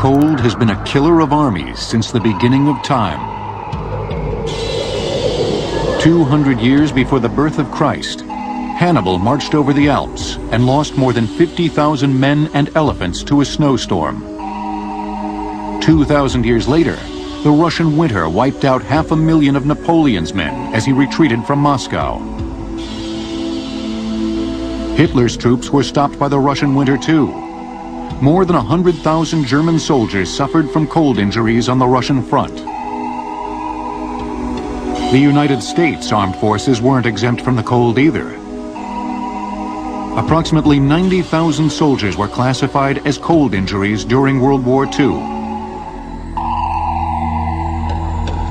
cold has been a killer of armies since the beginning of time. 200 years before the birth of Christ, Hannibal marched over the Alps and lost more than 50,000 men and elephants to a snowstorm. 2,000 years later, the Russian winter wiped out 500,000 of Napoleon's men as he retreated from Moscow. Hitler's troops were stopped by the Russian winter too. More than 100,000 German soldiers suffered from cold injuries on the Russian front. The United States armed forces weren't exempt from the cold either. Approximately 90,000 soldiers were classified as cold injuries during World War II.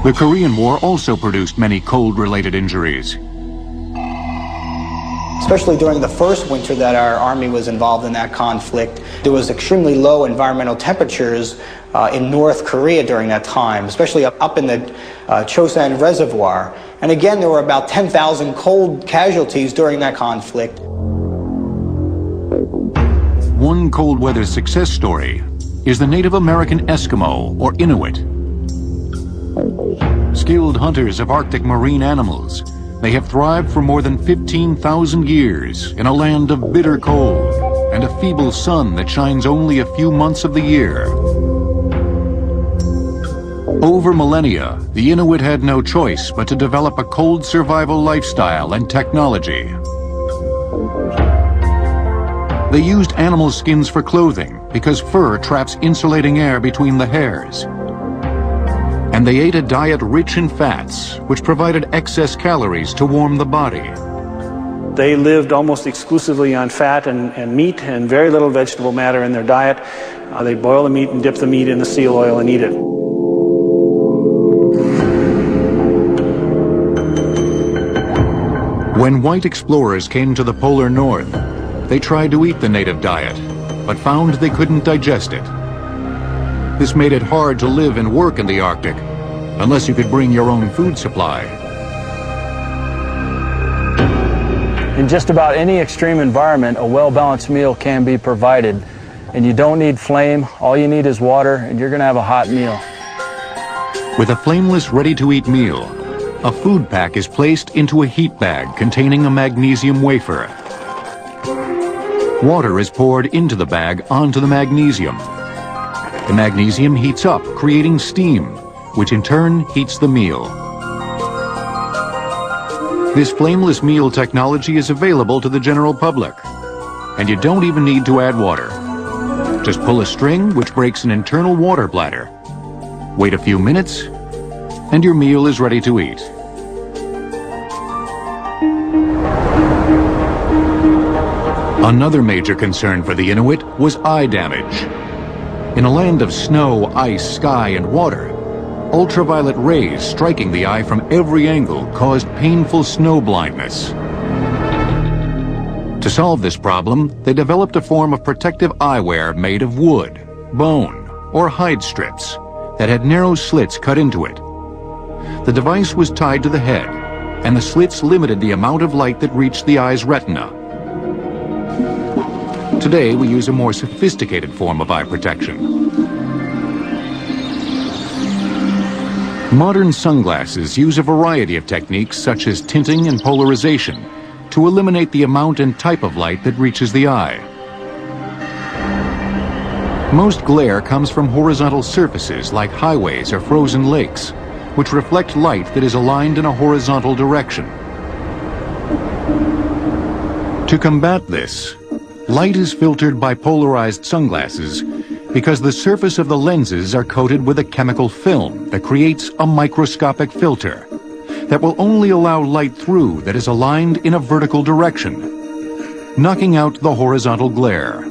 The Korean War also produced many cold-related injuries. Especially during the first winter that our army was involved in that conflict, there was extremely low environmental temperatures in North Korea during that time, especially up in the Chosan Reservoir. And again, there were about 10,000 cold casualties during that conflict. One cold weather success story is the Native American Eskimo, or Inuit. Skilled hunters of Arctic marine animals, they have thrived for more than 15,000 years in a land of bitter cold and a feeble sun that shines only a few months of the year. Over millennia, the Inuit had no choice but to develop a cold survival lifestyle and technology. They used animal skins for clothing because fur traps insulating air between the hairs. And they ate a diet rich in fats, which provided excess calories to warm the body. They lived almost exclusively on fat and meat and very little vegetable matter in their diet. They boil the meat and dip the meat in the seal oil and eat it. When white explorers came to the polar north, they tried to eat the native diet, but found they couldn't digest it. This made it hard to live and work in the Arctic, unless you could bring your own food supply. In just about any extreme environment, a well-balanced meal can be provided. And you don't need flame, all you need is water, and you're gonna have a hot meal. With a flameless, ready-to-eat meal, a food pack is placed into a heat bag containing a magnesium wafer. Water is poured into the bag onto the magnesium. The magnesium heats up, creating steam, which in turn heats the meal. This flameless meal technology is available to the general public, and you don't even need to add water. Just pull a string which breaks an internal water bladder. Wait a few minutes, and your meal is ready to eat. Another major concern for the Inuit was eye damage. In a land of snow, ice, sky, and water, ultraviolet rays striking the eye from every angle caused painful snow blindness. To solve this problem, they developed a form of protective eyewear made of wood, bone, or hide strips that had narrow slits cut into it. The device was tied to the head, and the slits limited the amount of light that reached the eye's retina. Today, we use a more sophisticated form of eye protection. Modern sunglasses use a variety of techniques such as tinting and polarization to eliminate the amount and type of light that reaches the eye. Most glare comes from horizontal surfaces like highways or frozen lakes, which reflect light that is aligned in a horizontal direction. To combat this, light is filtered by polarized sunglasses because the surface of the lenses are coated with a chemical film that creates a microscopic filter that will only allow light through that is aligned in a vertical direction, knocking out the horizontal glare.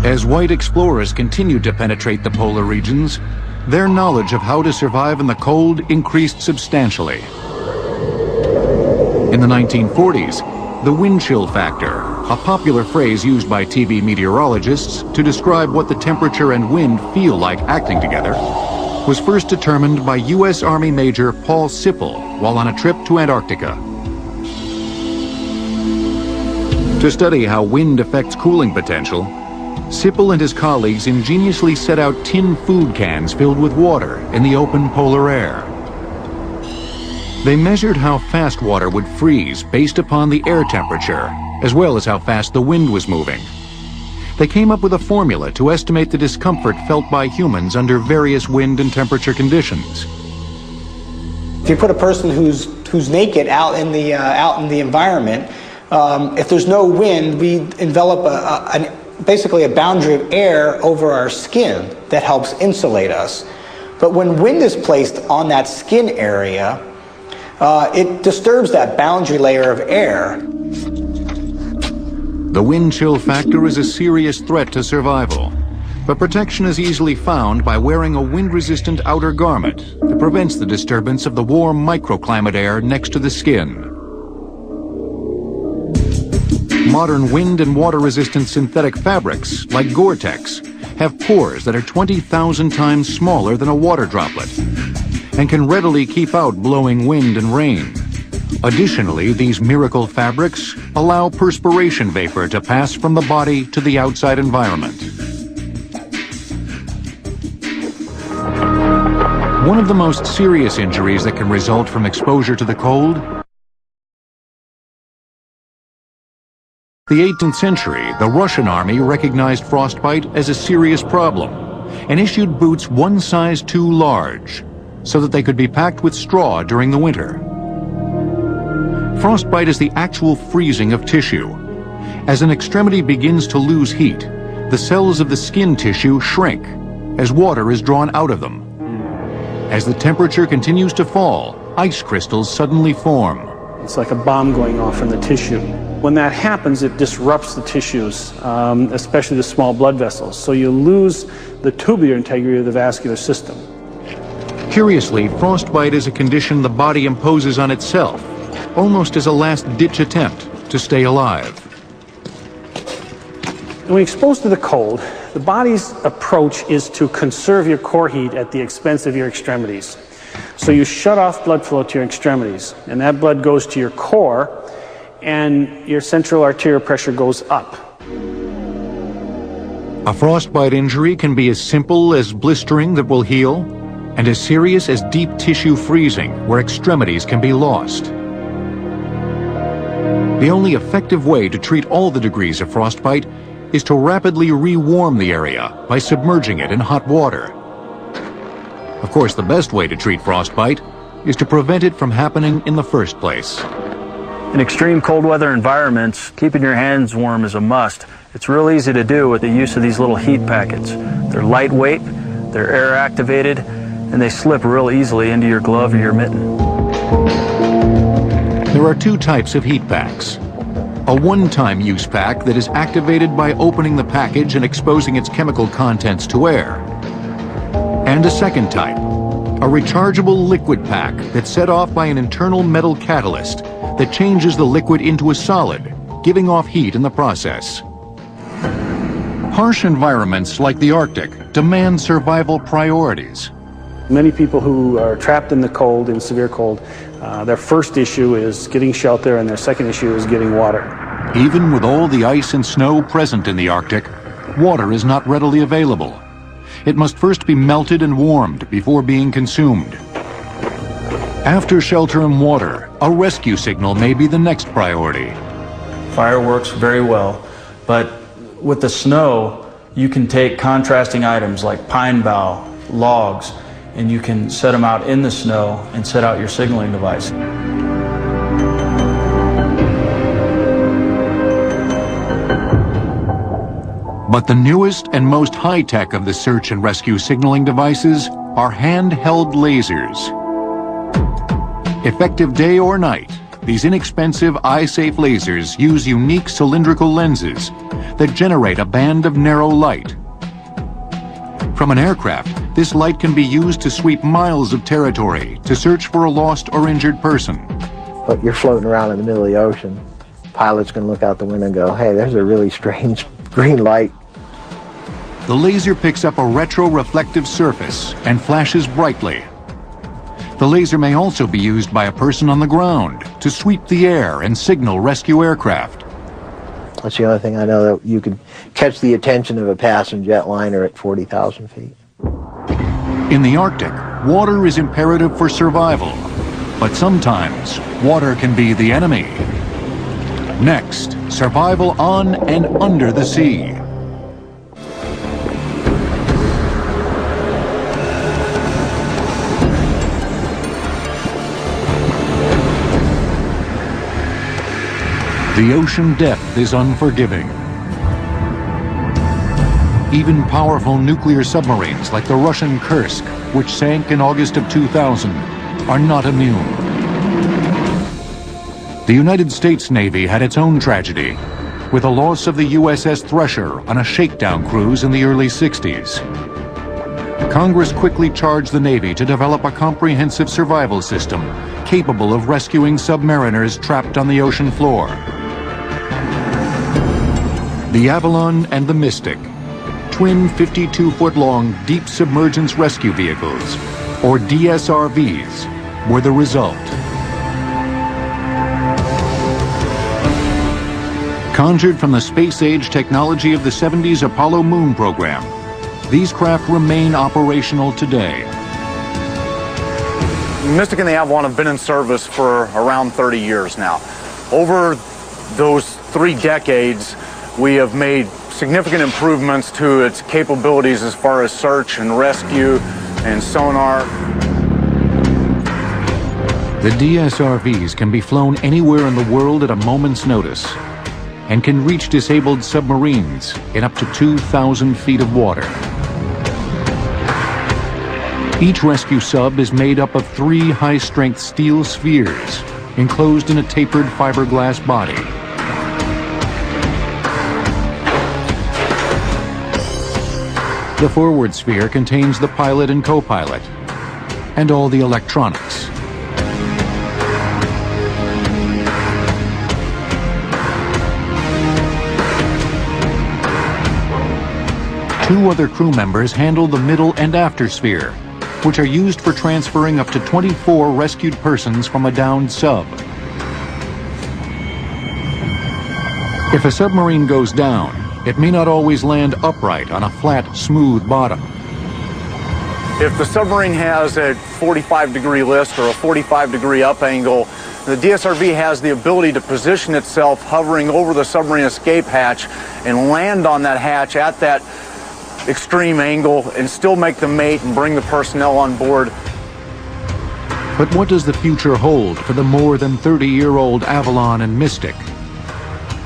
As white explorers continued to penetrate the polar regions, their knowledge of how to survive in the cold increased substantially. In the 1940s, the wind chill factor, a popular phrase used by TV meteorologists to describe what the temperature and wind feel like acting together, was first determined by U.S. Army Major Paul Sipple while on a trip to Antarctica. To study how wind affects cooling potential, Sipple and his colleagues ingeniously set out tin food cans filled with water in the open polar air. They measured how fast water would freeze based upon the air temperature, as well as how fast the wind was moving. They came up with a formula to estimate the discomfort felt by humans under various wind and temperature conditions. If you put a person who's naked out in the environment, if there's no wind, we envelop basically a boundary of air over our skin that helps insulate us. But when wind is placed on that skin area, it disturbs that boundary layer of air. The wind chill factor is a serious threat to survival, but protection is easily found by wearing a wind-resistant outer garment that prevents the disturbance of the warm microclimate air next to the skin. Modern wind and water-resistant synthetic fabrics, like Gore-Tex, have pores that are 20,000 times smaller than a water droplet and can readily keep out blowing wind and rain. Additionally, these miracle fabrics allow perspiration vapor to pass from the body to the outside environment. One of the most serious injuries that can result from exposure to the cold. In the 18th century, the Russian army recognized frostbite as a serious problem and issued boots one size too large so that they could be packed with straw during the winter. Frostbite is the actual freezing of tissue. As an extremity begins to lose heat, the cells of the skin tissue shrink as water is drawn out of them. As the temperature continues to fall, ice crystals suddenly form. It's like a bomb going off in the tissue. When that happens, it disrupts the tissues, especially the small blood vessels. So you lose the tubular integrity of the vascular system. Curiously, frostbite is a condition the body imposes on itself, almost as a last-ditch attempt to stay alive. When exposed to the cold, the body's approach is to conserve your core heat at the expense of your extremities. So you shut off blood flow to your extremities, and that blood goes to your core, and your central arterial pressure goes up. A frostbite injury can be as simple as blistering that will heal, and as serious as deep tissue freezing, where extremities can be lost. The only effective way to treat all the degrees of frostbite is to rapidly re-warm the area by submerging it in hot water. Of course, the best way to treat frostbite is to prevent it from happening in the first place. In extreme cold weather environments, keeping your hands warm is a must. It's real easy to do with the use of these little heat packets. They're lightweight, they're air activated, and they slip real easily into your glove or your mitten. There are two types of heat packs. A one-time use pack that is activated by opening the package and exposing its chemical contents to air. And a second type, a rechargeable liquid pack that's set off by an internal metal catalyst that changes the liquid into a solid, giving off heat in the process. Harsh environments like the Arctic demand survival priorities. Many people who are trapped in the cold, in severe cold, their first issue is getting shelter, and their second issue is getting water. Even with all the ice and snow present in the Arctic, water is not readily available. It must first be melted and warmed before being consumed. After shelter and water, a rescue signal may be the next priority. Fire works very well, but with the snow, you can take contrasting items like pine bough, logs, and you can set them out in the snow and set out your signaling device. But the newest and most high-tech of the search and rescue signaling devices are handheld lasers. Effective day or night, these inexpensive, eye-safe lasers use unique cylindrical lenses that generate a band of narrow light. From an aircraft, this light can be used to sweep miles of territory to search for a lost or injured person. But you're floating around in the middle of the ocean. Pilots can look out the window and go, hey, there's a really strange green light. The laser picks up a retroreflective surface and flashes brightly. The laser may also be used by a person on the ground to sweep the air and signal rescue aircraft. That's the only thing I know, that you could catch the attention of a passenger jetliner at 40,000 feet. In the Arctic, water is imperative for survival, but sometimes water can be the enemy. Next, survival on and under the sea. The ocean depth is unforgiving. Even powerful nuclear submarines like the Russian Kursk, which sank in August of 2000, are not immune. The United States Navy had its own tragedy, with the loss of the USS Thresher on a shakedown cruise in the early 60s. Congress quickly charged the Navy to develop a comprehensive survival system capable of rescuing submariners trapped on the ocean floor. The Avalon and the Mystic, twin 52-foot-long deep submergence rescue vehicles, or DSRVs, were the result. Conjured from the space-age technology of the 70s Apollo moon program, these craft remain operational today. Mystic and the Avalon have been in service for around 30 years now. Over those 3 decades, we have made significant improvements to its capabilities as far as search and rescue and sonar. The DSRVs can be flown anywhere in the world at a moment's notice and can reach disabled submarines in up to 2,000 feet of water. Each rescue sub is made up of 3 high-strength steel spheres enclosed in a tapered fiberglass body. The forward sphere contains the pilot and co-pilot, and all the electronics. Two other crew members handle the middle and after sphere, which are used for transferring up to 24 rescued persons from a downed sub. If a submarine goes down, it may not always land upright on a flat, smooth bottom. If the submarine has a 45-degree list or a 45-degree up angle, the DSRV has the ability to position itself hovering over the submarine escape hatch and land on that hatch at that extreme angle and still make the mate and bring the personnel on board. But what does the future hold for the more than 30-year-old Avalon and Mystic?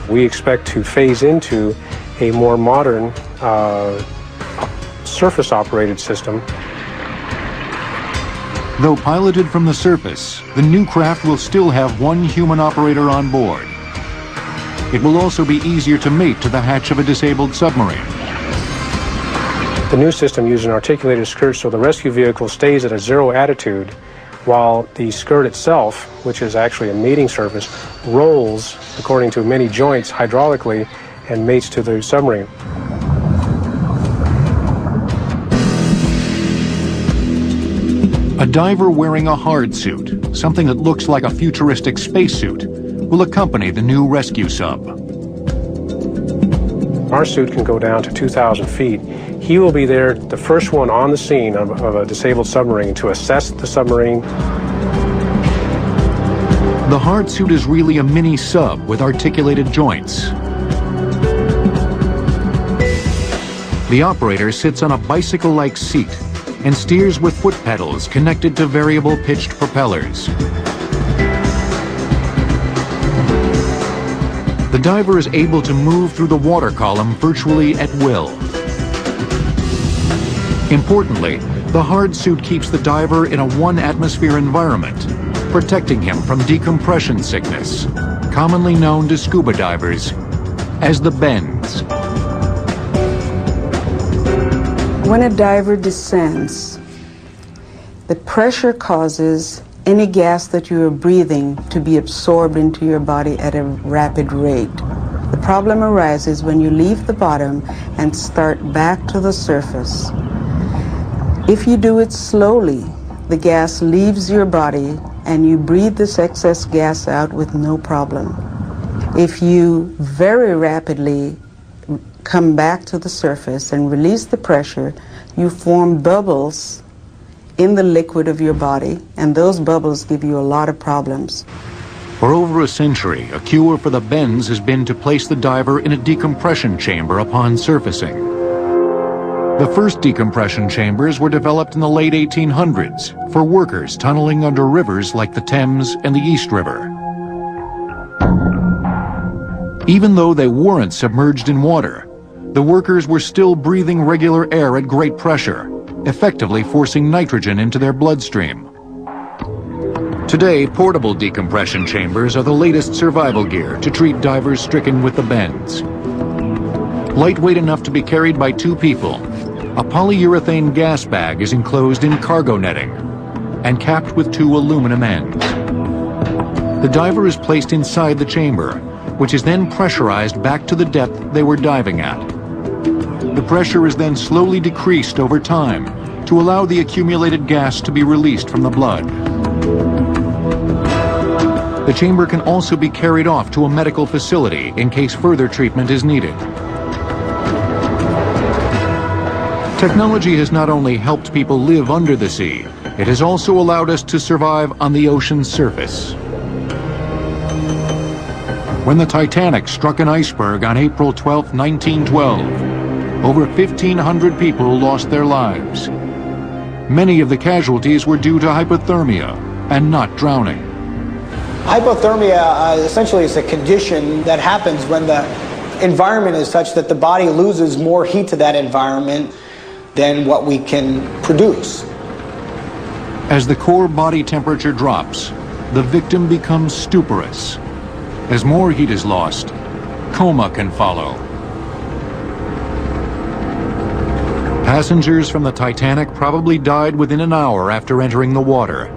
We expect to phase into a more modern surface-operated system. Though piloted from the surface, the new craft will still have 1 human operator on board. It will also be easier to mate to the hatch of a disabled submarine. The new system uses an articulated skirt, so the rescue vehicle stays at a 0 attitude, while the skirt itself, which is actually a mating surface, rolls according to many joints hydraulically and mates to the submarine. A diver wearing a hard suit, something that looks like a futuristic spacesuit, will accompany the new rescue sub. Our suit can go down to 2,000 feet. He will be there, the first one on the scene of a disabled submarine, to assess the submarine. The hard suit is really a mini sub with articulated joints. The operator sits on a bicycle-like seat and steers with foot pedals connected to variable pitched propellers. The diver is able to move through the water column virtually at will. Importantly, the hard suit keeps the diver in a 1-atmosphere environment, protecting him from decompression sickness, commonly known to scuba divers as the bends. When a diver descends, the pressure causes any gas that you are breathing to be absorbed into your body at a rapid rate. The problem arises when you leave the bottom and start back to the surface. If you do it slowly, the gas leaves your body and you breathe this excess gas out with no problem. If you very rapidly come back to the surface and release the pressure, you form bubbles in the liquid of your body, and those bubbles give you a lot of problems. For over a century, a cure for the bends has been to place the diver in a decompression chamber upon surfacing. The first decompression chambers were developed in the late 1800s for workers tunneling under rivers like the Thames and the East River. Even though they weren't submerged in water, the workers were still breathing regular air at great pressure, effectively forcing nitrogen into their bloodstream. Today, portable decompression chambers are the latest survival gear to treat divers stricken with the bends. Lightweight enough to be carried by 2 people, a polyurethane gas bag is enclosed in cargo netting and capped with 2 aluminum ends. The diver is placed inside the chamber, which is then pressurized back to the depth they were diving at. The pressure is then slowly decreased over time to allow the accumulated gas to be released from the blood. The chamber can also be carried off to a medical facility in case further treatment is needed. Technology has not only helped people live under the sea, it has also allowed us to survive on the ocean's surface. When the Titanic struck an iceberg on April 12, 1912, over 1,500 people lost their lives. Many of the casualties were due to hypothermia and not drowning. Hypothermia essentially is a condition that happens when the environment is such that the body loses more heat to that environment than what we can produce. As the core body temperature drops, the victim becomes stuporous. As more heat is lost, coma can follow. Passengers from the Titanic probably died within an hour after entering the water.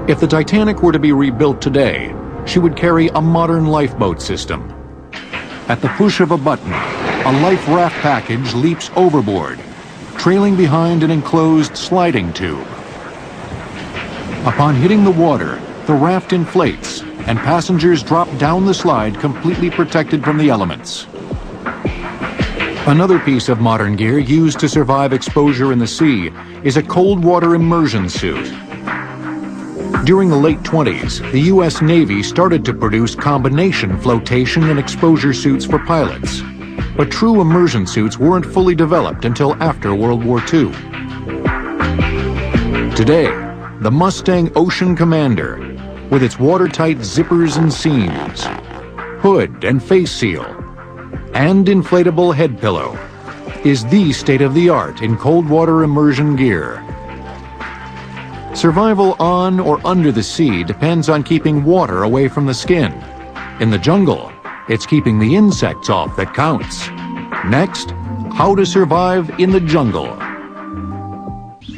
If the Titanic were to be rebuilt today, she would carry a modern lifeboat system. At the push of a button, a life raft package leaps overboard, trailing behind an enclosed sliding tube. Upon hitting the water, the raft inflates, and passengers drop down the slide completely protected from the elements. Another piece of modern gear used to survive exposure in the sea is a cold water immersion suit. During the late 20s, the U.S. Navy started to produce combination flotation and exposure suits for pilots, but true immersion suits weren't fully developed until after World War II. Today, the Mustang Ocean Commander, with its watertight zippers and seams, hood and face seal, and inflatable head pillow, is the state-of-the-art in cold water immersion gear. Survival on or under the sea depends on keeping water away from the skin. In the jungle, it's keeping the insects off that counts. Next, how to survive in the jungle.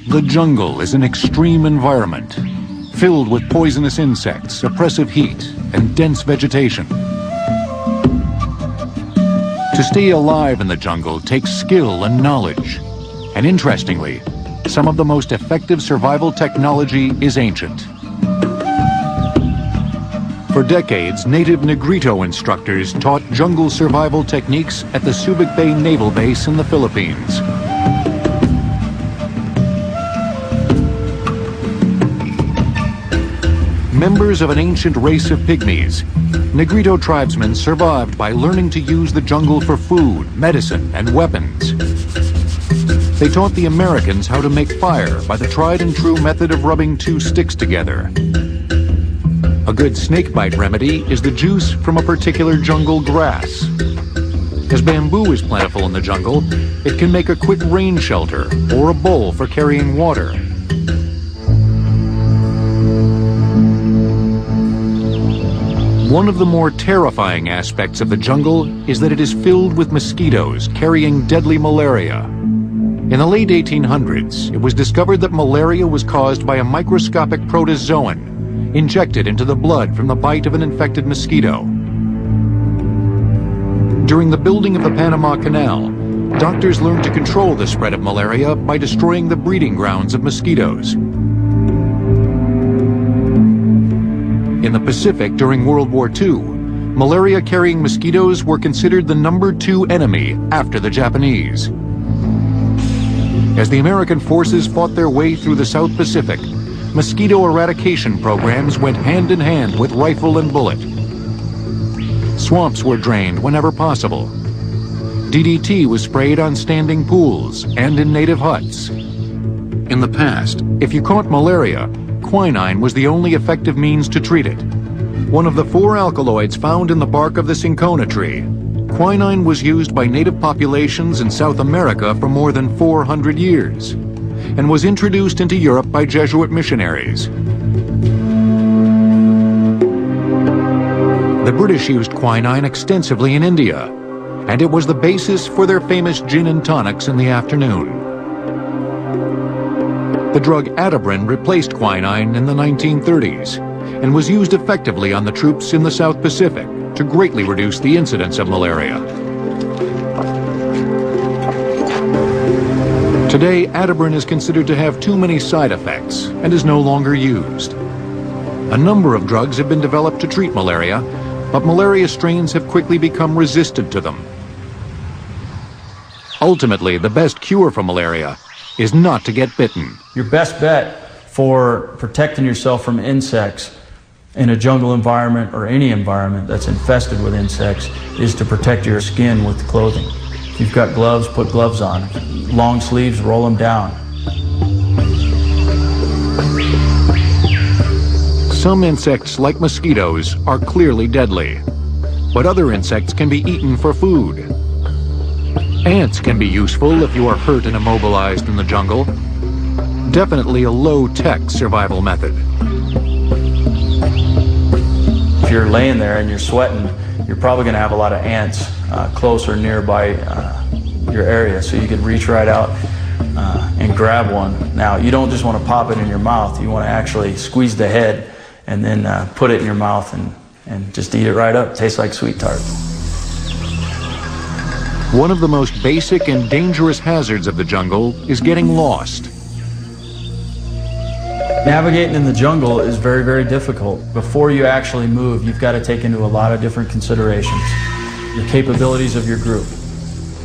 The jungle is an extreme environment, filled with poisonous insects, oppressive heat, and dense vegetation. To stay alive in the jungle takes skill and knowledge. And interestingly, some of the most effective survival technology is ancient. For decades, native Negrito instructors taught jungle survival techniques at the Subic Bay Naval Base in the Philippines. Members of an ancient race of pygmies, Negrito tribesmen survived by learning to use the jungle for food, medicine, and weapons. They taught the Americans how to make fire by the tried and true method of rubbing 2 sticks together. A good snakebite remedy is the juice from a particular jungle grass. As bamboo is plentiful in the jungle, it can make a quick rain shelter or a bowl for carrying water. One of the more terrifying aspects of the jungle is that it is filled with mosquitoes carrying deadly malaria. In the late 1800s, it was discovered that malaria was caused by a microscopic protozoan injected into the blood from the bite of an infected mosquito. During the building of the Panama Canal, doctors learned to control the spread of malaria by destroying the breeding grounds of mosquitoes. In the Pacific during World War II, malaria-carrying mosquitoes were considered the #2 enemy after the Japanese. As the American forces fought their way through the South Pacific, mosquito eradication programs went hand in hand with rifle and bullet. Swamps were drained whenever possible. DDT was sprayed on standing pools and in native huts. In the past, if you caught malaria, quinine was the only effective means to treat it. One of the 4 alkaloids found in the bark of the cinchona tree, quinine was used by native populations in South America for more than 400 years and was introduced into Europe by Jesuit missionaries. The British used quinine extensively in India, and it was the basis for their famous gin and tonics in the afternoon. The drug Adabrin replaced quinine in the 1930s and was used effectively on the troops in the South Pacific to greatly reduce the incidence of malaria. Today, Adabrin is considered to have too many side effects and is no longer used. A number of drugs have been developed to treat malaria, but malaria strains have quickly become resistant to them. Ultimately, the best cure for malaria is not to get bitten. Your best bet for protecting yourself from insects in a jungle environment or any environment that's infested with insects is to protect your skin with clothing. If you've got gloves, put gloves on. Long sleeves, roll them down. Some insects, like mosquitoes, are clearly deadly, but other insects can be eaten for food. Ants can be useful if you are hurt and immobilized in the jungle. Definitely a low-tech survival method. If you're laying there and you're sweating, you're probably going to have a lot of ants close or nearby your area, so you could reach right out and grab one. Now, you don't just want to pop it in your mouth. You want to actually squeeze the head and then put it in your mouth and just eat it right up. It tastes like sweet tart. One of the most basic and dangerous hazards of the jungle is getting lost. Navigating in the jungle is very, very difficult. Before you actually move, you've got to take into a lot of different considerations. The capabilities of your group.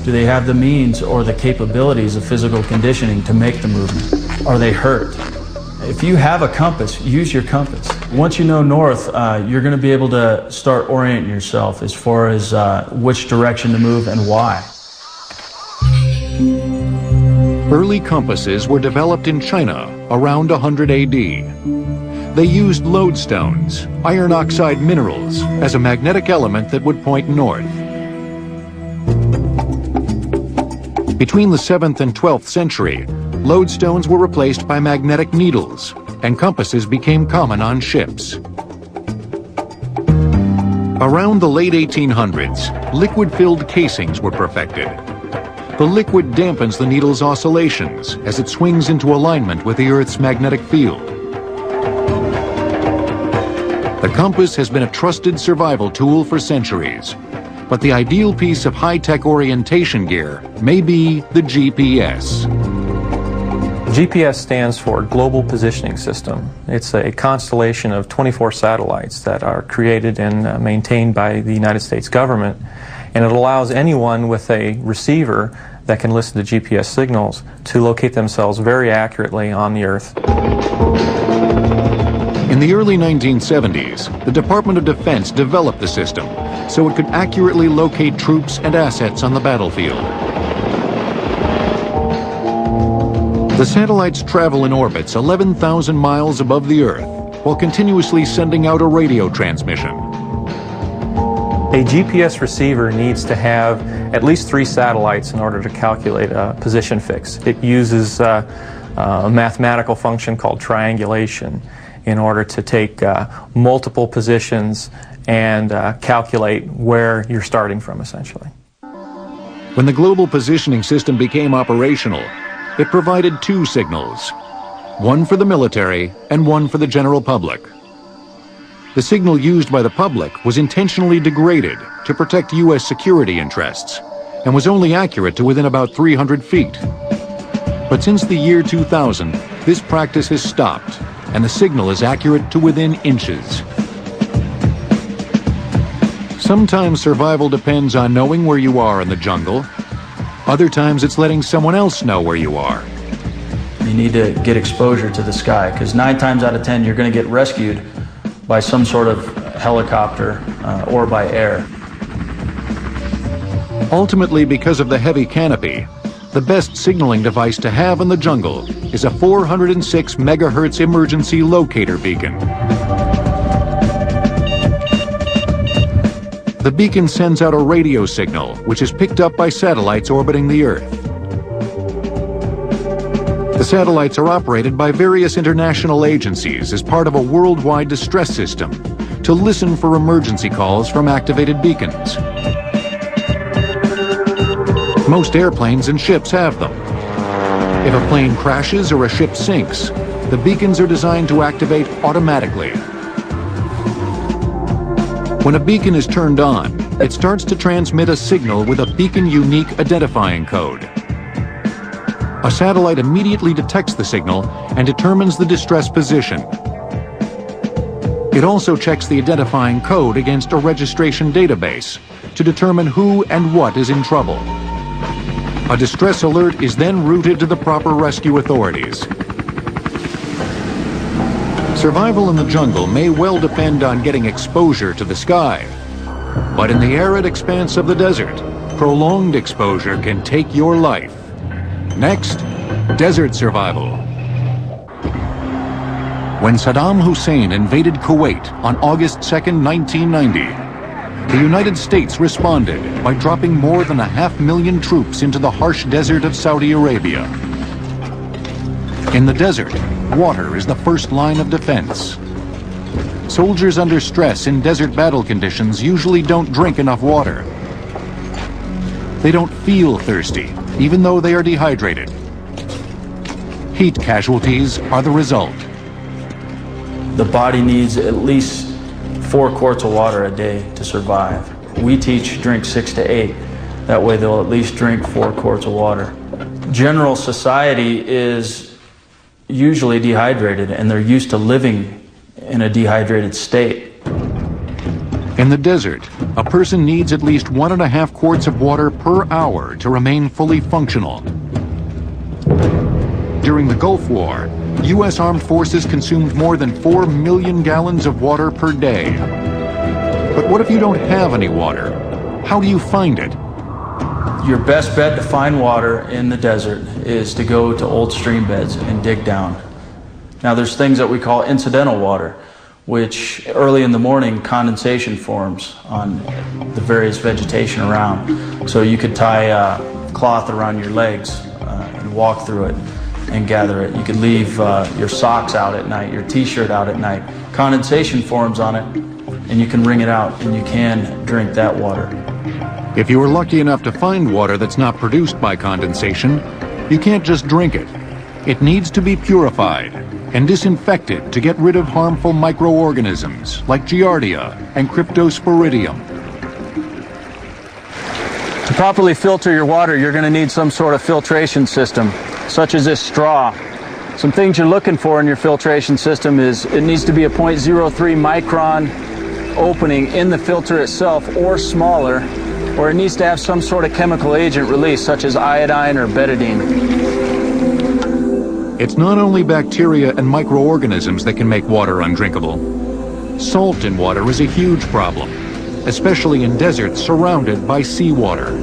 Do they have the means or the capabilities of physical conditioning to make the movement? Are they hurt? If you have a compass, use your compass. Once you know north, you're going to be able to start orienting yourself as far as which direction to move and why. Early compasses were developed in China around 100 AD. They used lodestones, iron oxide minerals, as a magnetic element that would point north. Between the 7th and 12th century, lodestones were replaced by magnetic needles, and compasses became common on ships. Around the late 1800s, liquid-filled casings were perfected. The liquid dampens the needle's oscillations as it swings into alignment with the Earth's magnetic field. The compass has been a trusted survival tool for centuries, but the ideal piece of high-tech orientation gear may be the GPS. GPS stands for Global Positioning System. It's a constellation of 24 satellites that are created and maintained by the United States government, and it allows anyone with a receiver that can listen to GPS signals to locate themselves very accurately on the Earth. In the early 1970s, the Department of Defense developed the system so it could accurately locate troops and assets on the battlefield. The satellites travel in orbits 11,000 miles above the Earth while continuously sending out a radio transmission. A GPS receiver needs to have at least 3 satellites in order to calculate a position fix. It uses a mathematical function called triangulation in order to take multiple positions and calculate where you're starting from, essentially. When the Global Positioning System became operational, it provided 2 signals, one for the military and one for the general public. The signal used by the public was intentionally degraded to protect U.S. security interests and was only accurate to within about 300 feet. But since the year 2000, this practice has stopped, and the signal is accurate to within inches. Sometimes survival depends on knowing where you are in the jungle. Other times it's letting someone else know where you are. You need to get exposure to the sky, because 9 times out of 10 you're going to get rescued by some sort of helicopter or by air. Ultimately, because of the heavy canopy, the best signaling device to have in the jungle is a 406 megahertz emergency locator beacon. The beacon sends out a radio signal, which is picked up by satellites orbiting the Earth. The satellites are operated by various international agencies as part of a worldwide distress system to listen for emergency calls from activated beacons. Most airplanes and ships have them. If a plane crashes or a ship sinks, the beacons are designed to activate automatically. When a beacon is turned on, it starts to transmit a signal with a beacon-unique identifying code. A satellite immediately detects the signal and determines the distress position. It also checks the identifying code against a registration database to determine who and what is in trouble. A distress alert is then routed to the proper rescue authorities. Survival in the jungle may well depend on getting exposure to the sky. But in the arid expanse of the desert, prolonged exposure can take your life. Next, desert survival. When Saddam Hussein invaded Kuwait on August 2nd, 1990, the United States responded by dropping more than 500,000 troops into the harsh desert of Saudi Arabia. In the desert, water is the first line of defense. Soldiers under stress in desert battle conditions usually don't drink enough water. They don't feel thirsty, even though they are dehydrated. Heat casualties are the result. The body needs at least 4 quarts of water a day to survive. We teach drink 6 to 8. That way they'll at least drink 4 quarts of water. General society is usually dehydrated, and they're used to living in a dehydrated state. In the desert, a person needs at least 1.5 quarts of water per hour to remain fully functional. During the Gulf War, U.S. armed forces consumed more than 4 million gallons of water per day. But what if you don't have any water? How do you find it? Your best bet to find water in the desert is to go to old stream beds and dig down. Now there's things that we call incidental water, which early in the morning condensation forms on the various vegetation around. So you could tie a cloth around your legs and walk through it and gather it. You could leave your socks out at night, your t-shirt out at night. Condensation forms on it and you can wring it out and you can drink that water. If you are lucky enough to find water that's not produced by condensation, you can't just drink it. It needs to be purified and disinfected to get rid of harmful microorganisms like Giardia and Cryptosporidium. To properly filter your water, you're going to need some sort of filtration system, such as this straw. Some things you're looking for in your filtration system is it needs to be a 0.03 micron opening in the filter itself or smaller, or it needs to have some sort of chemical agent release, such as iodine or betadine. It's not only bacteria and microorganisms that can make water undrinkable. Salt in water is a huge problem, especially in deserts surrounded by seawater.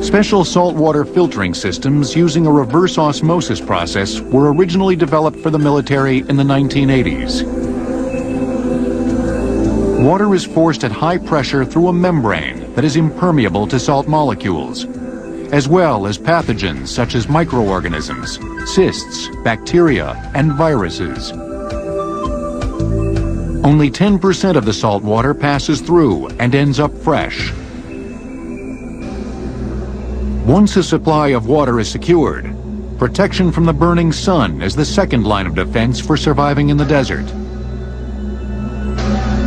Special saltwater filtering systems using a reverse osmosis process were originally developed for the military in the 1980s. Water is forced at high pressure through a membrane that is impermeable to salt molecules, as well as pathogens such as microorganisms, cysts, bacteria, and viruses. Only 10% of the salt water passes through and ends up fresh. Once a supply of water is secured, protection from the burning sun is the second line of defense for surviving in the desert.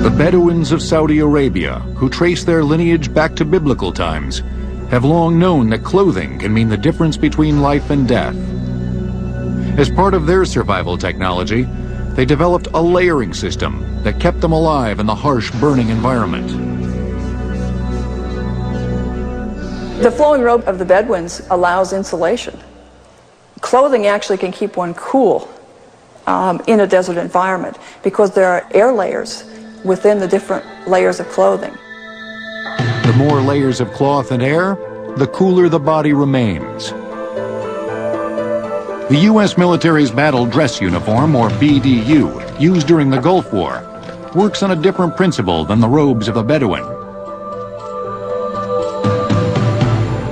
The Bedouins of Saudi Arabia, who trace their lineage back to biblical times, have long known that clothing can mean the difference between life and death. As part of their survival technology, they developed a layering system that kept them alive in the harsh, burning environment. The flowing robe of the Bedouins allows insulation. Clothing actually can keep one cool in a desert environment because there are air layers within the different layers of clothing. The more layers of cloth and air, the cooler the body remains. The U.S. military's battle dress uniform, or BDU, used during the Gulf War, works on a different principle than the robes of the Bedouin.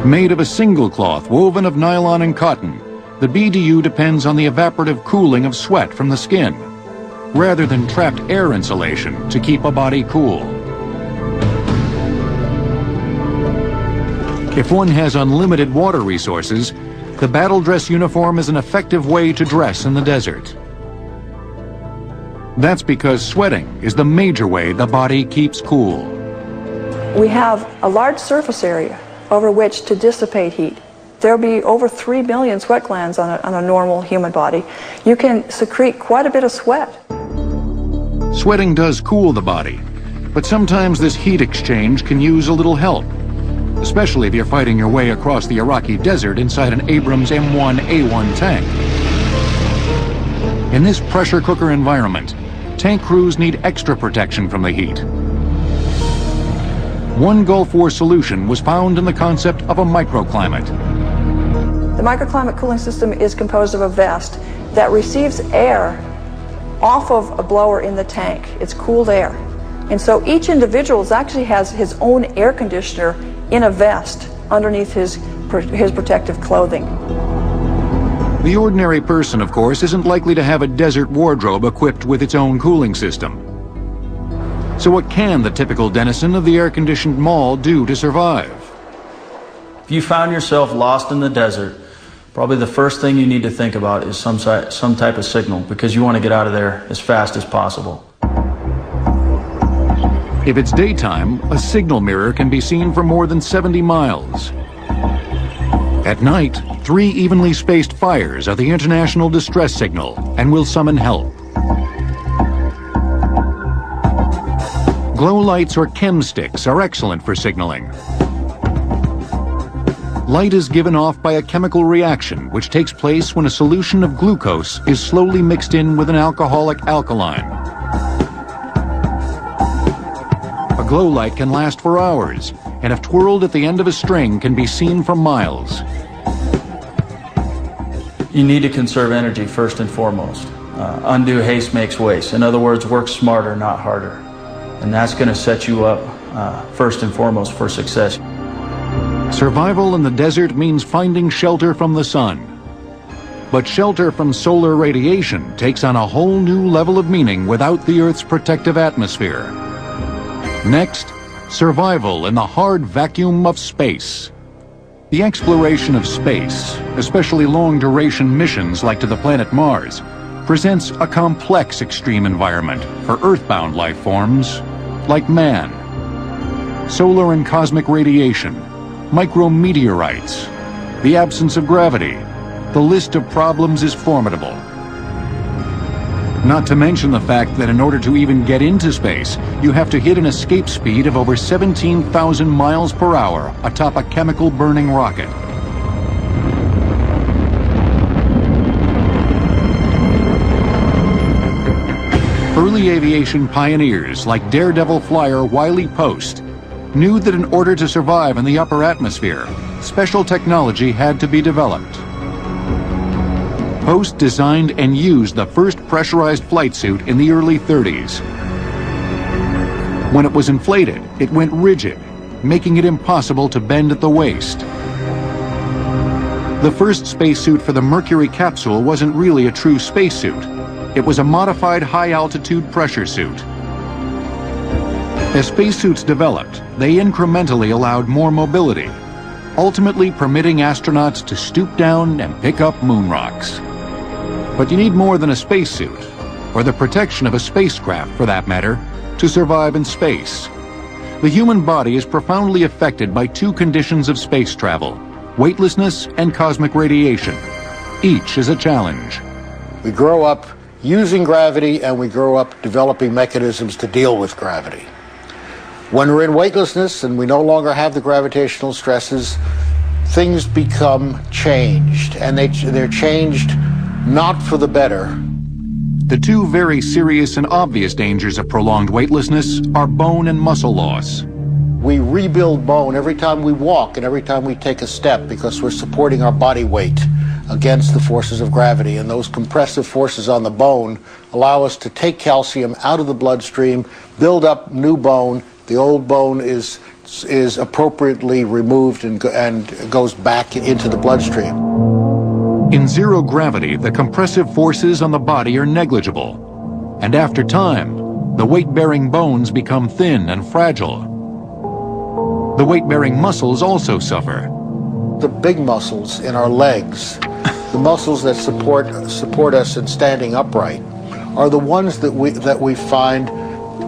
Made of a single cloth woven of nylon and cotton, the BDU depends on the evaporative cooling of sweat from the skin, rather than trapped air insulation to keep a body cool. If one has unlimited water resources, the battle dress uniform is an effective way to dress in the desert. That's because sweating is the major way the body keeps cool. We have a large surface area over which to dissipate heat. There'll be over 3 million sweat glands on a normal human body. You can secrete quite a bit of sweat. Sweating does cool the body, but sometimes this heat exchange can use a little help, especially if you're fighting your way across the Iraqi desert inside an Abrams M1A1 tank. In this pressure cooker environment, tank crews need extra protection from the heat. One Gulf War solution was found in the concept of a microclimate. The microclimate cooling system is composed of a vest that receives air off of a blower in the tank. It's cooled air. And so each individual actually has his own air conditioner in a vest underneath his protective clothing. The ordinary person, of course, isn't likely to have a desert wardrobe equipped with its own cooling system. So what can the typical denizen of the air-conditioned mall do to survive? If you found yourself lost in the desert, probably the first thing you need to think about is some type of signal, because you want to get out of there as fast as possible. If it's daytime, a signal mirror can be seen for more than 70 miles. At night, 3 evenly spaced fires are the international distress signal and will summon help. Glow lights or chem sticks are excellent for signaling. Light is given off by a chemical reaction which takes place when a solution of glucose is slowly mixed in with an alcoholic alkaline. A glow light can last for hours, and if twirled at the end of a string can be seen for miles. You need to conserve energy first and foremost. Undue haste makes waste. In other words, work smarter, not harder. And that's going to set you up first and foremost for success. Survival in the desert means finding shelter from the sun. But shelter from solar radiation takes on a whole new level of meaning without the Earth's protective atmosphere. Next, survival in the hard vacuum of space. The exploration of space, especially long-duration missions like to the planet Mars, presents a complex extreme environment for earthbound life forms like man. Solar and cosmic radiation, micrometeorites, the absence of gravity. The list of problems is formidable. Not to mention the fact that in order to even get into space, you have to hit an escape speed of over 17,000 miles per hour atop a chemical burning rocket. Early aviation pioneers like daredevil flyer Wiley Post knew that in order to survive in the upper atmosphere, special technology had to be developed. Post designed and used the first pressurized flight suit in the early 30s. When it was inflated, it went rigid, making it impossible to bend at the waist. The first spacesuit for the Mercury capsule wasn't really a true spacesuit. It was a modified high-altitude pressure suit. As spacesuits developed, they incrementally allowed more mobility, ultimately permitting astronauts to stoop down and pick up moon rocks. But you need more than a spacesuit, or the protection of a spacecraft for that matter, to survive in space. The human body is profoundly affected by 2 conditions of space travel: weightlessness and cosmic radiation. Each is a challenge. We grow up using gravity, and we grow up developing mechanisms to deal with gravity. When we're in weightlessness and we no longer have the gravitational stresses, things become changed, and they're changed not for the better. The two very serious and obvious dangers of prolonged weightlessness are bone and muscle loss. We rebuild bone every time we walk and every time we take a step because we're supporting our body weight against the forces of gravity, and those compressive forces on the bone allow us to take calcium out of the bloodstream, build up new bone. The old bone is appropriately removed and goes back into the bloodstream. In zero gravity, the compressive forces on the body are negligible, and after time, the weight-bearing bones become thin and fragile. The weight-bearing muscles also suffer. The big muscles in our legs, the muscles that support us in standing upright, are the ones that we find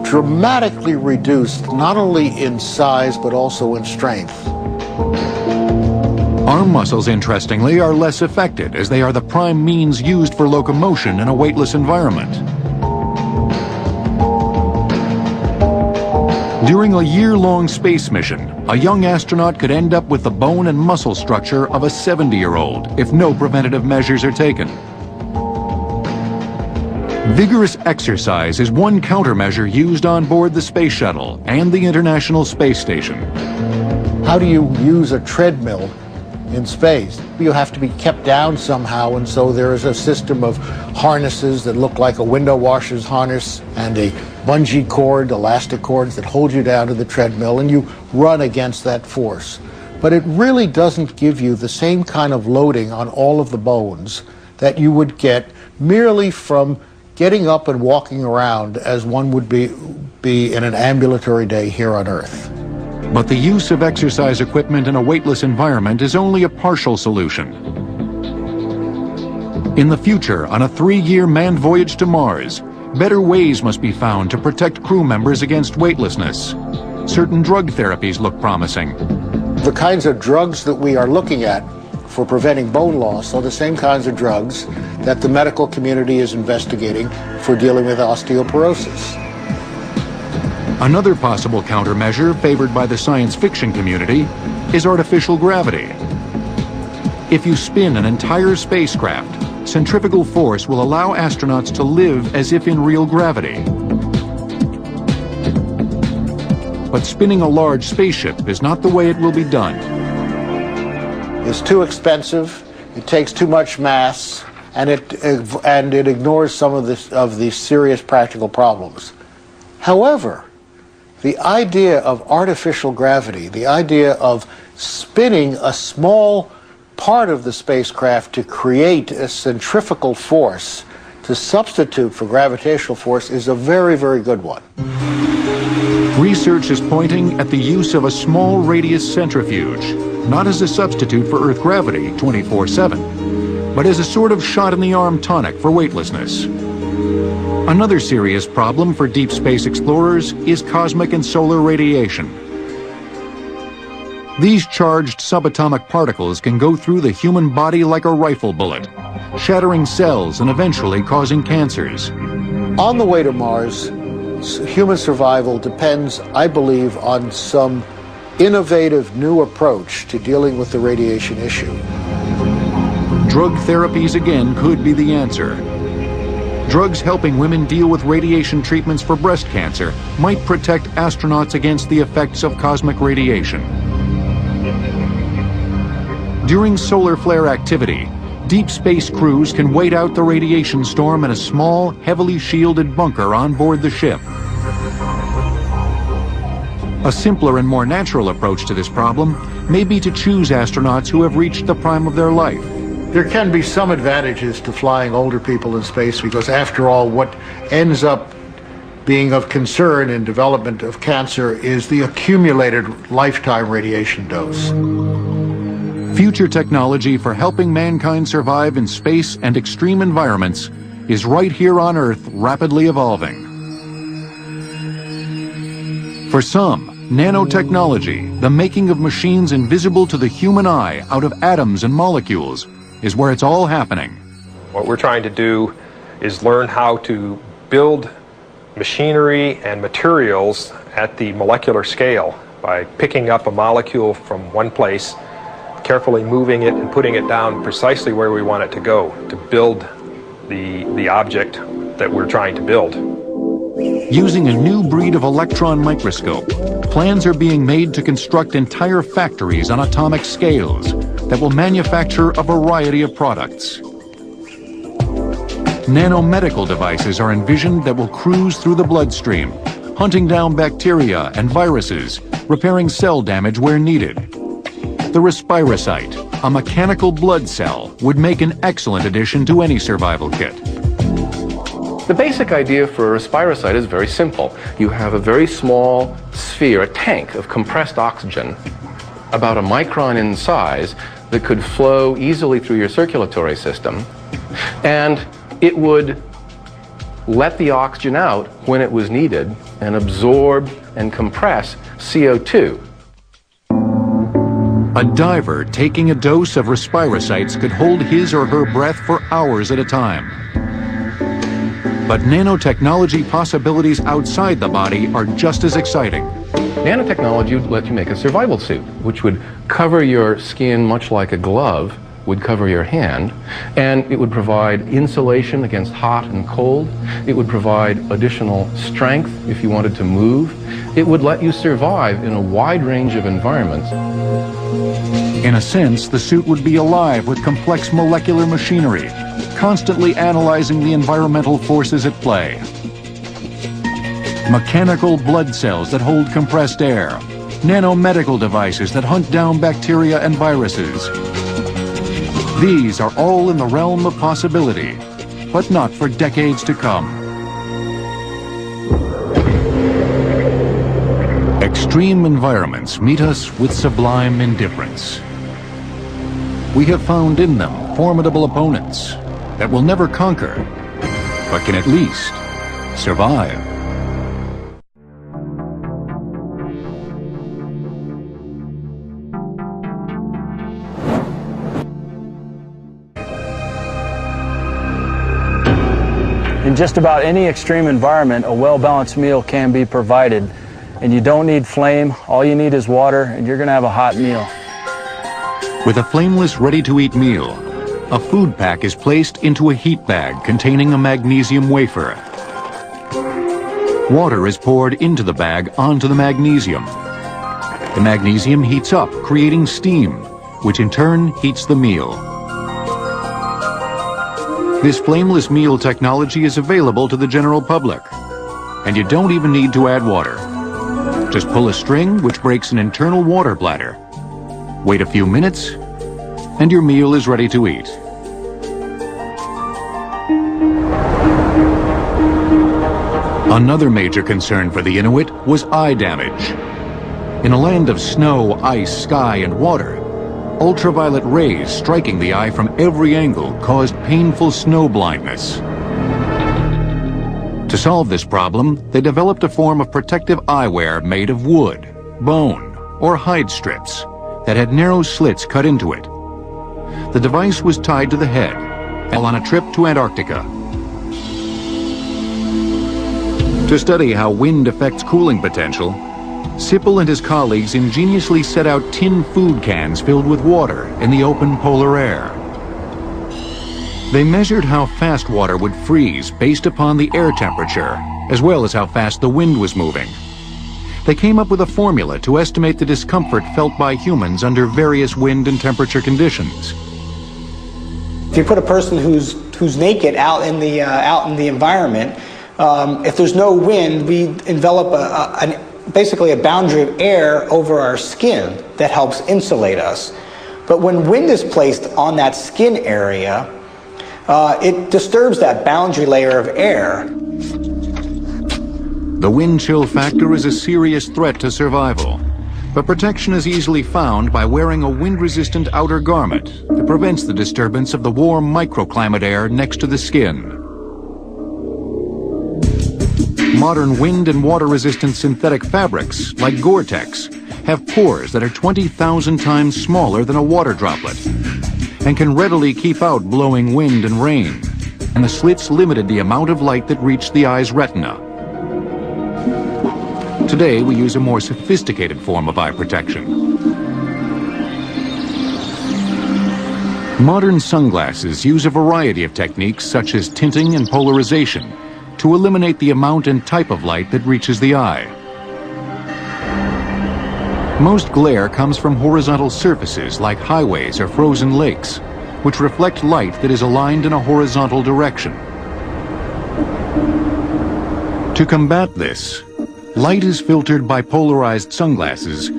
dramatically reduced, not only in size but also in strength. Arm muscles, interestingly, are less affected, as they are the prime means used for locomotion in a weightless environment. During a year-long space mission, a young astronaut could end up with the bone and muscle structure of a 70-year-old if no preventative measures are taken. Vigorous exercise is one countermeasure used on board the space shuttle and the International Space Station. How do you use a treadmill in space? You have to be kept down somehow, and so there is a system of harnesses that look like a window washer's harness and a bungee cord, elastic cords that hold you down to the treadmill, and you run against that force. But it really doesn't give you the same kind of loading on all of the bones that you would get merely from getting up and walking around as one would be in an ambulatory day here on Earth. But the use of exercise equipment in a weightless environment is only a partial solution. In the future, on a 3-year manned voyage to Mars, better ways must be found to protect crew members against weightlessness. Certain drug therapies look promising. The kinds of drugs that we are looking at for preventing bone loss are the same kinds of drugs that the medical community is investigating for dealing with osteoporosis. Another possible countermeasure favored by the science fiction community is artificial gravity. If you spin an entire spacecraft, centrifugal force will allow astronauts to live as if in real gravity. But spinning a large spaceship is not the way it will be done. It's too expensive, it takes too much mass, and it ignores some of the serious practical problems. However, the idea of artificial gravity, the idea of spinning a small part of the spacecraft to create a centrifugal force to substitute for gravitational force, is a very, very good one. Research is pointing at the use of a small radius centrifuge, not as a substitute for Earth gravity 24/7, but as a sort of shot-in-the-arm tonic for weightlessness. Another serious problem for deep space explorers is cosmic and solar radiation. These charged subatomic particles can go through the human body like a rifle bullet, shattering cells and eventually causing cancers. On the way to Mars, human survival depends, I believe, on some innovative new approach to dealing with the radiation issue. Drug therapies again could be the answer. Drugs helping women deal with radiation treatments for breast cancer might protect astronauts against the effects of cosmic radiation. During solar flare activity, deep space crews can wait out the radiation storm in a small, heavily shielded bunker on board the ship. A simpler and more natural approach to this problem may be to choose astronauts who have reached the prime of their life. There can be some advantages to flying older people in space because, after all, what ends up being of concern in development of cancer is the accumulated lifetime radiation dose. Future technology for helping mankind survive in space and extreme environments is right here on Earth, rapidly evolving. For some, nanotechnology, the making of machines invisible to the human eye out of atoms and molecules, is where it's all happening. What we're trying to do is learn how to build machinery and materials at the molecular scale by picking up a molecule from one place, carefully moving it and putting it down precisely where we want it to go to build the object that we're trying to build. Using a new breed of electron microscope, plans are being made to construct entire factories on atomic scales that will manufacture a variety of products. Nanomedical devices are envisioned that will cruise through the bloodstream, hunting down bacteria and viruses, repairing cell damage where needed. The respirocyte, a mechanical blood cell, would make an excellent addition to any survival kit. The basic idea for a respirocyte is very simple. You have a very small sphere, a tank of compressed oxygen, about a micron in size, that could flow easily through your circulatory system, and it would let the oxygen out when it was needed and absorb and compress CO2. A diver taking a dose of respirocytes could hold his or her breath for hours at a time. But nanotechnology possibilities outside the body are just as exciting. Nanotechnology would let you make a survival suit, which would cover your skin much like a glove would cover your hand, and it would provide insulation against hot and cold. It would provide additional strength if you wanted to move. It would let you survive in a wide range of environments. In a sense, the suit would be alive with complex molecular machinery, constantly analyzing the environmental forces at play. Mechanical blood cells that hold compressed air, nanomedical devices that hunt down bacteria and viruses. These are all in the realm of possibility, but not for decades to come. Extreme environments meet us with sublime indifference. We have found in them formidable opponents that will never conquer, but can at least survive. In just about any extreme environment, a well-balanced meal can be provided. And you don't need flame, all you need is water, and you're gonna have a hot meal. With a flameless, ready-to-eat meal, a food pack is placed into a heat bag containing a magnesium wafer. Water is poured into the bag onto the magnesium. The magnesium heats up, creating steam, which in turn heats the meal. This flameless meal technology is available to the general public, and you don't even need to add water. Just pull a string which breaks an internal water bladder. Wait a few minutes, and your meal is ready to eat. Another major concern for the Inuit was eye damage. In a land of snow, ice, sky, and water, ultraviolet rays striking the eye from every angle caused painful snow blindness. To solve this problem, they developed a form of protective eyewear made of wood, bone, or hide strips that had narrow slits cut into it. The device was tied to the head while on a trip to Antarctica. To study how wind affects cooling potential, Sippel and his colleagues ingeniously set out tin food cans filled with water in the open polar air. They measured how fast water would freeze based upon the air temperature, as well as how fast the wind was moving. They came up with a formula to estimate the discomfort felt by humans under various wind and temperature conditions. If you put a person who's naked out in the environment, if there's no wind, we envelop basically a boundary of air over our skin that helps insulate us. But when wind is placed on that skin area, it disturbs that boundary layer of air. The wind chill factor is a serious threat to survival, but protection is easily found by wearing a wind-resistant outer garment that prevents the disturbance of the warm microclimate air next to the skin. Modern wind and water-resistant synthetic fabrics, like Gore-Tex, have pores that are 20,000 times smaller than a water droplet and can readily keep out blowing wind and rain. and the slits limited the amount of light that reached the eye's retina. Today, we use a more sophisticated form of eye protection. Modern sunglasses use a variety of techniques such as tinting and polarization to eliminate the amount and type of light that reaches the eye. Most glare comes from horizontal surfaces like highways or frozen lakes, which reflect light that is aligned in a horizontal direction. To combat this, light is filtered by polarized sunglasses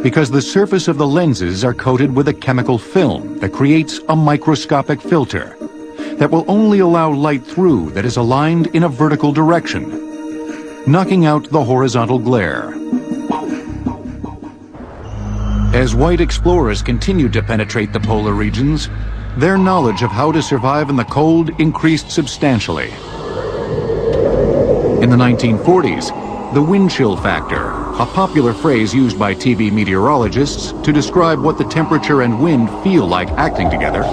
because the surface of the lenses are coated with a chemical film that creates a microscopic filter that will only allow light through that is aligned in a vertical direction, knocking out the horizontal glare. As white explorers continued to penetrate the polar regions, their knowledge of how to survive in the cold increased substantially. In the 1940s, the wind chill factor, a popular phrase used by TV meteorologists to describe what the temperature and wind feel like acting together,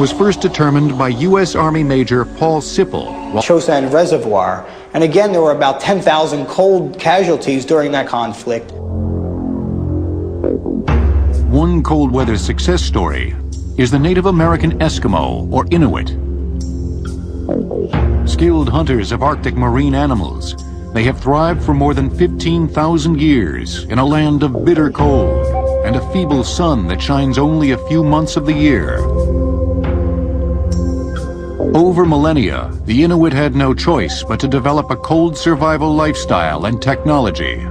was first determined by U.S. Army Major Paul Sipple. Chosin Reservoir, and again there were about 10,000 cold casualties during that conflict. One cold weather success story is the Native American Eskimo, or Inuit. Skilled hunters of Arctic marine animals, they have thrived for more than 15,000 years in a land of bitter cold and a feeble sun that shines only a few months of the year. Over millennia, the Inuit had no choice but to develop a cold survival lifestyle and technology.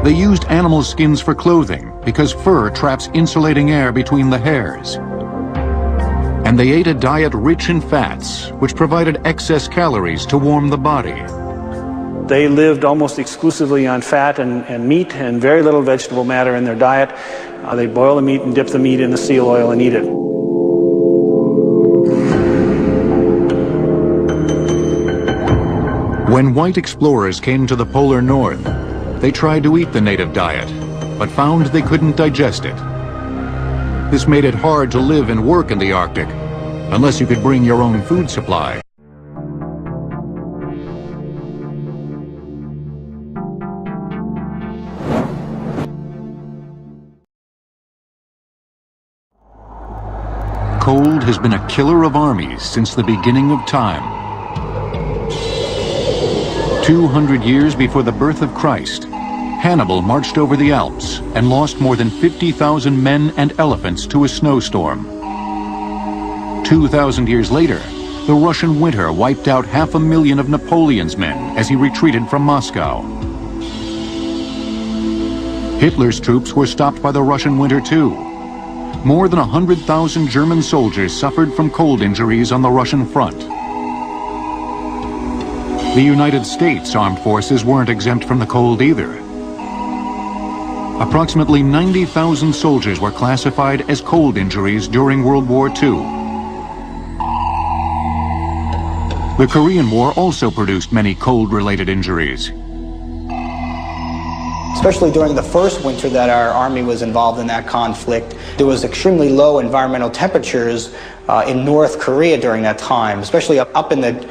They used animal skins for clothing because fur traps insulating air between the hairs. And they ate a diet rich in fats, which provided excess calories to warm the body. They lived almost exclusively on fat and meat and very little vegetable matter in their diet. They boil the meat and dip the meat in the seal oil and eat it. When white explorers came to the polar north, they tried to eat the native diet, but found they couldn't digest it. This made it hard to live and work in the Arctic, unless you could bring your own food supply. Cold has been a killer of armies since the beginning of time. 200 years before the birth of Christ, Hannibal marched over the Alps and lost more than 50,000 men and elephants to a snowstorm. 2,000 years later, the Russian winter wiped out 500,000 of Napoleon's men as he retreated from Moscow. Hitler's troops were stopped by the Russian winter too. More than 100,000 German soldiers suffered from cold injuries on the Russian front. The United States armed forces weren't exempt from the cold either. Approximately 90,000 soldiers were classified as cold injuries during World War II. The Korean War also produced many cold-related injuries. Especially during the first winter that our Army was involved in that conflict, there was extremely low environmental temperatures in North Korea during that time, especially up in the